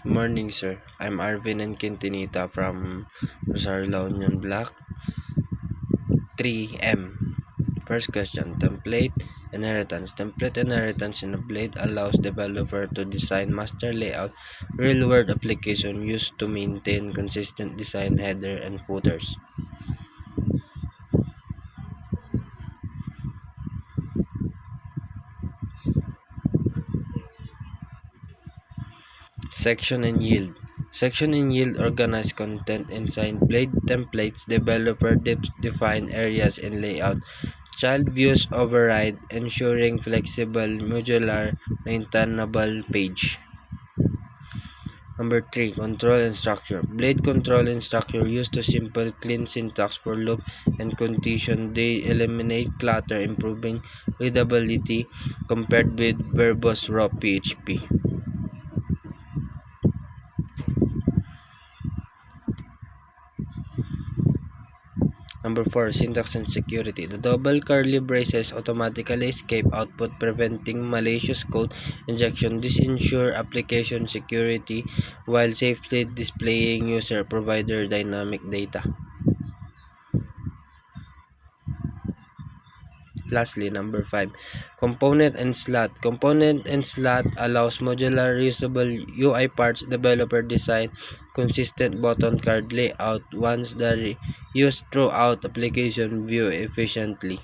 Morning, sir. I'm Arvin and Quintinita from Rosario La Union Block 3M. First question, template inheritance. Template inheritance in a Blade allows developer to design master layout, real-world application used to maintain consistent design header and footers. Section and yield. Section and yield organize content inside Blade templates. Developer define areas in layout. Child views override, ensuring flexible, modular, maintainable page. Number 3. Control and structure. Blade control and structure used to simple, clean syntax for loop and condition. They eliminate clutter, improving readability compared with verbose raw PHP. Number 4. Syntax and security. The double curly braces automatically escape output, preventing malicious code injection. This ensures application security while safely displaying user-provider dynamic data. Lastly, number 5. Component and slot. Component and slot allows modular reusable UI parts. Developer design consistent button card layout once used throughout application view efficiently.